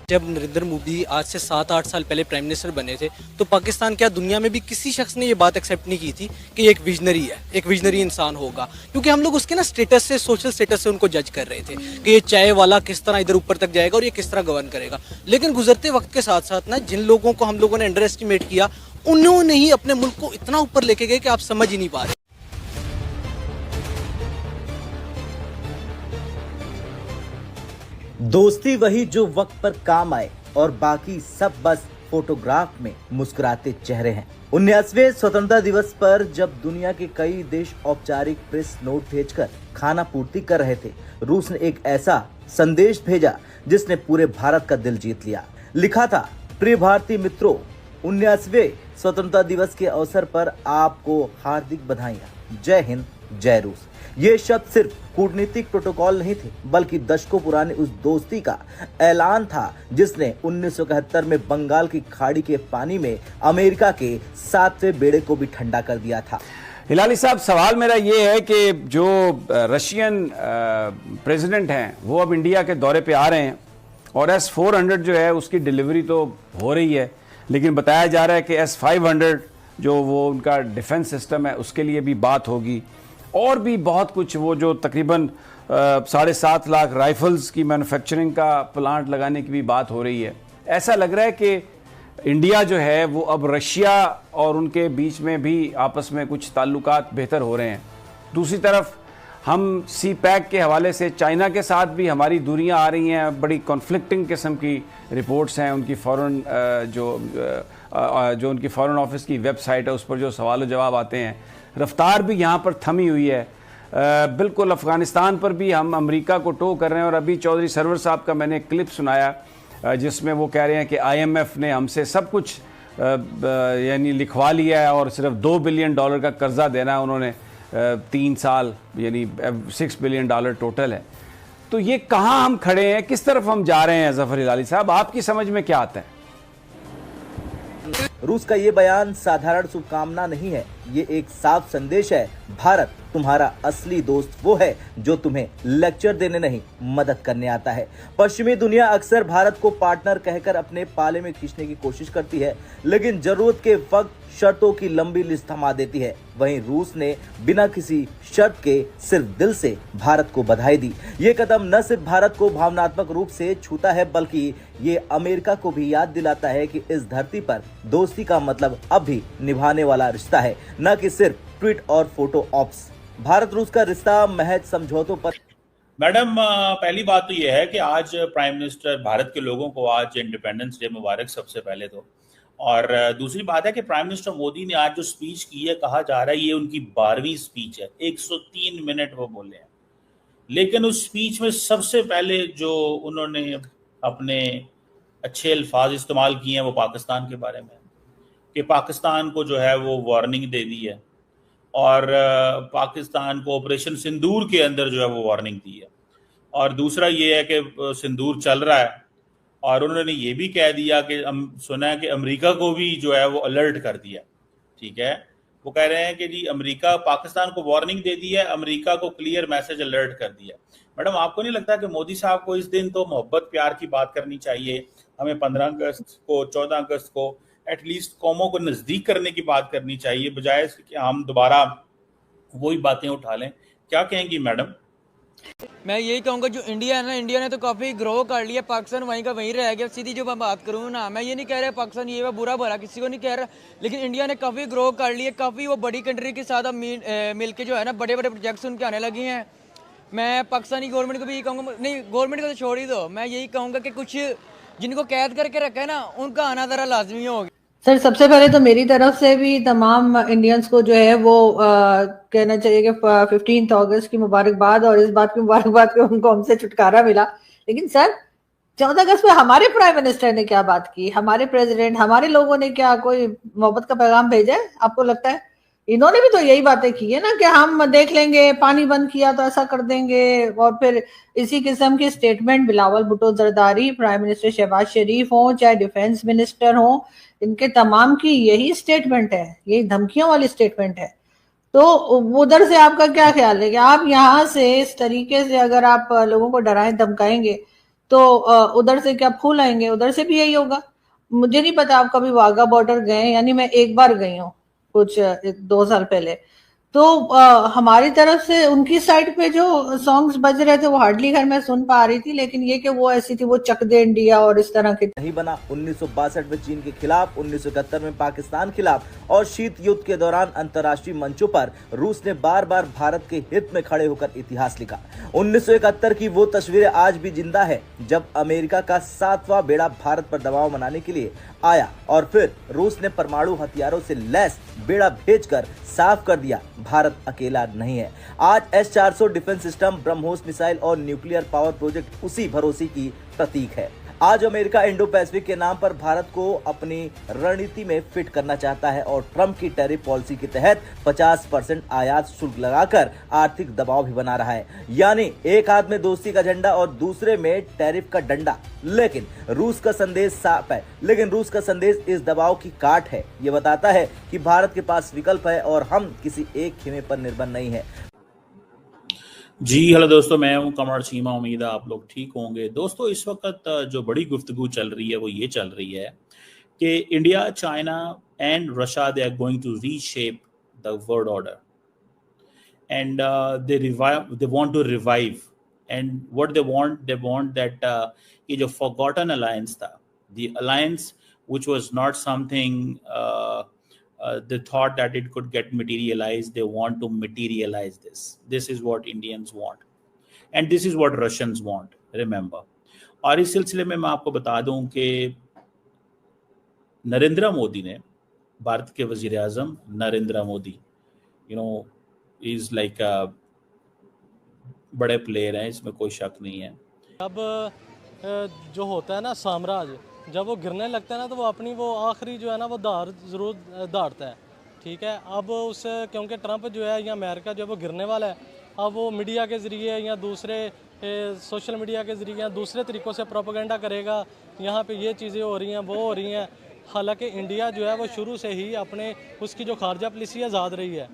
जब नरेंद्र मोदी आज से 7-8 साल पहले प्राइम मिनिस्टर बने थे तो पाकिस्तान क्या दुनिया में भी किसी शख्स ने ये बात एक्सेप्ट नहीं की थी कि ये एक विजनरी है, एक विजनरी इंसान होगा, क्योंकि हम लोग उसके ना स्टेटस से, सोशल स्टेटस से उनको जज कर रहे थे कि ये चाय वाला किस तरह इधर ऊपर तक जाएगा और ये किस तरह गवर्न करेगा। लेकिन गुजरते वक्त के साथ साथ ना जिन लोगों को हम लोगों ने अंडर एस्टिमेट किया, उन्होंने ही अपने मुल्क को इतना ऊपर लेके गए कि आप समझ ही नहीं पा रहे। दोस्ती वही जो वक्त पर काम आए और बाकी सब बस फोटोग्राफ में मुस्कुराते चेहरे हैं। 19वें स्वतंत्रता दिवस पर जब दुनिया के कई देश औपचारिक प्रेस नोट भेजकर खाना पूर्ति कर रहे थे, रूस ने एक ऐसा संदेश भेजा जिसने पूरे भारत का दिल जीत लिया। लिखा था, प्रिय भारतीय मित्रों, 19वें स्वतंत्रता दिवस के अवसर पर आपको हार्दिक बधाइयां। जय हिंद, जय रूस। ये शब्द सिर्फ कूटनीतिक प्रोटोकॉल नहीं थे, बल्कि दशकों पुराने उस दोस्ती का ऐलान था जिसने 1971 में बंगाल की खाड़ी के पानी में अमेरिका के 7वें बेड़े को भी ठंडा कर दिया था। हिलाली साहब, सवाल मेरा ये है कि जो रशियन प्रेसिडेंट हैं वो अब इंडिया के दौरे पे आ रहे हैं और S-400 जो है उसकी डिलीवरी तो हो रही है, लेकिन बताया जा रहा है कि S-500 जो वो उनका डिफेंस सिस्टम है उसके लिए भी बात होगी और भी बहुत कुछ, वो जो तकरीबन 7.5 लाख राइफल्स की मैन्युफैक्चरिंग का प्लांट लगाने की भी बात हो रही है। ऐसा लग रहा है कि इंडिया जो है वो अब रशिया और उनके बीच में भी आपस में कुछ ताल्लुकात बेहतर हो रहे हैं। दूसरी तरफ हम सी पैक के हवाले से चाइना के साथ भी हमारी दूरियां आ रही हैं, बड़ी कॉन्फ्लिक्टिंग किस्म की रिपोर्ट्स हैं। उनकी फ़ॉरेन जो उनकी फ़ॉरेन ऑफिस की वेबसाइट है उस पर जो सवाल जवाब आते हैं, रफ्तार भी यहाँ पर थमी हुई है। बिल्कुल अफ़गानिस्तान पर भी हम अमेरिका को टो कर रहे हैं और अभी चौधरी सरवर साहब का मैंने क्लिप सुनाया जिसमें वो कह रहे हैं कि IMF ने हमसे सब कुछ यानी लिखवा लिया है और सिर्फ $2 बिलियन का कर्जा देना है उन्होंने 3 साल, यानी $6 बिलियन टोटल है। तो ये कहाँ हम खड़े हैं, किस तरफ हम जा रहे हैं? ज़फ़र हिलाली साहब, आपकी समझ में क्या आता है? रूस का ये बयान साधारण शुभकामना नहीं है, ये एक साफ संदेश है। भारत तुम्हारा असली दोस्त वो है जो तुम्हें लेक्चर देने नहीं, मदद करने आता है। पश्चिमी दुनिया अक्सर भारत को पार्टनर कहकर अपने पाले में खींचने की कोशिश करती है, लेकिन जरूरत के वक्त शर्तों की लंबी लिस्ट थमा देती है। वहीं रूस ने बिना किसी शर्त के सिर्फ दिल से भारत को बधाई दी। ये कदम न सिर्फ भारत को भावनात्मक रूप से छूता है, बल्कि ये अमेरिका को भी याद दिलाता है कि इस धरती पर दोस्ती का मतलब अब भी निभाने वाला रिश्ता है, न कि सिर्फ ट्वीट और फोटो ऑप्स। भारत रूस का रिश्ता महज समझौतों पर। मैडम, पहली बात तो यह है कि आज प्राइम मिनिस्टर, भारत के लोगों को आज इंडिपेंडेंस डे मुबारक सबसे पहले तो। और दूसरी बात है कि प्राइम मिनिस्टर मोदी ने आज जो स्पीच की है, कहा जा रहा है ये उनकी 12वीं स्पीच है। 103 मिनट वो बोले हैं, लेकिन उस स्पीच में सबसे पहले जो उन्होंने अपने अच्छे अल्फाज इस्तेमाल किए हैं वो पाकिस्तान के बारे में, कि पाकिस्तान को जो है वो वार्निंग दे दी है और पाकिस्तान को ऑपरेशन सिंदूर के अंदर जो है वो वार्निंग दी है। और दूसरा ये है कि सिंदूर चल रहा है और उन्होंने ये भी कह दिया कि सुना है कि अमेरिका को भी जो है वो अलर्ट कर दिया। ठीक है, वो कह रहे हैं कि जी अमेरिका, पाकिस्तान को वार्निंग दे दी है, अमेरिका को क्लियर मैसेज अलर्ट कर दिया। मैडम, आपको नहीं लगता कि मोदी साहब को इस दिन तो मोहब्बत प्यार की बात करनी चाहिए? हमें 15 अगस्त को, 14 अगस्त को एटलीस्ट कौमों को नज़दीक करने की बात करनी चाहिए, बजाय कि हम दोबारा वही बातें उठा लें। क्या कहेंगी मैडम? मैं यही कहूँगा, जो इंडिया है ना, इंडिया ने तो काफ़ी ग्रो कर लिया, पाकिस्तान वहीं का वहीं रह गया। सीधी जो मैं बात करूँ ना, मैं ये नहीं कह रहा पाकिस्तान ये बुरा भला, किसी को नहीं कह रहा, लेकिन इंडिया ने काफ़ी ग्रो कर लिया, काफ़ी वो बड़ी कंट्री के साथ अब मिल के जो है ना बड़े बड़े प्रोजेक्ट्स उनके आने लगे हैं। मैं पाकिस्तानी गवर्नमेंट को भी यही कहूँगा, नहीं गवर्नमेंट को तो छोड़ ही दो, मैं यही कहूँगा कि कुछ जिनको कैद करके रखा है ना, उनका आना ज़रा लाजमी होगा। सर, सबसे पहले तो मेरी तरफ से भी तमाम इंडियंस को जो है वो कहना चाहिए कि 15 अगस्त की मुबारकबाद, और इस बात की मुबारकबाद कि उनको हमसे छुटकारा मिला। लेकिन सर, 14 अगस्त में हमारे प्राइम मिनिस्टर ने क्या बात की, हमारे प्रेसिडेंट, हमारे लोगों ने क्या कोई मोहब्बत का पैगाम भेजा है? आपको लगता है इन्होंने भी तो यही बातें की है ना कि हम देख लेंगे, पानी बंद किया तो ऐसा कर देंगे, और फिर इसी किस्म की statement Bilawal Bhutto Zardari, prime minister Shahbaz Sharif हो, चाहे डिफेंस मिनिस्टर हो, इनके तमाम की यही स्टेटमेंट है, यही धमकियों वाली स्टेटमेंट है। तो उधर से आपका क्या ख्याल है कि आप यहाँ से इस तरीके से अगर आप लोगों को डराएं धमकाएंगे तो उधर से क्या फूल आएंगे, उधर से भी यही होगा। मुझे नहीं पता आप कभी वाघा बॉर्डर गए, यानी मैं एक बार गई हूँ कुछ 2 साल पहले। तो हमारी तरफ से उनकी साइड पे जो सॉन्ग्स बज रहे थे वो हार्डली खैर मैं सुन पा रही थी, लेकिन ये कि वो ऐसी थी, वो चक दे इंडिया और इस तरह की। नहीं बना 1962 में चीन के खिलाफ, 1971 में पाकिस्तान खिलाफ और शीत युद्ध के दौरान अंतर्राष्ट्रीय मंचों पर रूस ने बार बार भारत के हित में खड़े होकर इतिहास लिखा। 1971 की वो तस्वीरें आज भी जिंदा है जब अमेरिका का 7वां बेड़ा भारत पर दबाव बनाने के लिए आया और फिर रूस ने परमाणु हथियारों से लैस बेड़ा भेजकर साफ कर दिया भारत अकेला नहीं है। आज S-400 defence system, BrahMos missile और न्यूक्लियर पावर प्रोजेक्ट उसी भरोसे की प्रतीक है। आज अमेरिका इंडो पैसिफिक के नाम पर भारत को अपनी रणनीति में फिट करना चाहता है और ट्रंप की टैरिफ पॉलिसी के तहत 50% आयात शुल्क लगाकर आर्थिक दबाव भी बना रहा है। यानी एक हाथ में दोस्ती का झंडा और दूसरे में टैरिफ का डंडा। लेकिन रूस का संदेश साफ है, रूस का संदेश इस दबाव की काट है। ये बताता है कि भारत के पास विकल्प है और हम किसी एक खेमे पर निर्भर नहीं है। जी हेलो दोस्तों, मैं हूं कमर चीमा। उम्मीद है आप लोग ठीक होंगे। दोस्तों, इस वक्त जो बड़ी गुफ्तगू चल रही है वो ये चल रही है कि India, China and Russia, they are going to reshape the world order and they want to revive. And what they want that ये जो फॉरगॉटन अलायंस था, the alliance which was not something they thought that it could get materialized. They want to materialize this. This is what Indians want and this is what Russians want, remember. और इस सिलसिले में मैं आपको बता दूं कि नरेंद्र मोदी ने, भारत के वजीर आजम नरेंद्र मोदी, इज लाइक बड़े प्लेयर हैं, इसमें कोई शक नहीं है। अब जो होता है ना साम्राज्य, जब वो गिरने लगता है ना तो वो अपनी वो आखिरी जो है ना वो धार ज़रूर धारता है, ठीक है। अब उस क्योंकि ट्रंप जो है या अमेरिका जो है वो गिरने वाला है, अब वो मीडिया के ज़रिए या दूसरे सोशल मीडिया के ज़रिए या दूसरे तरीक़ों से प्रोपेगेंडा करेगा, यहाँ पे ये चीज़ें हो रही हैं, वो हो रही हैं। हालांकि इंडिया जो है वो शुरू से ही अपने उसकी जो खारजा पॉलिसी आज़ाद रही है।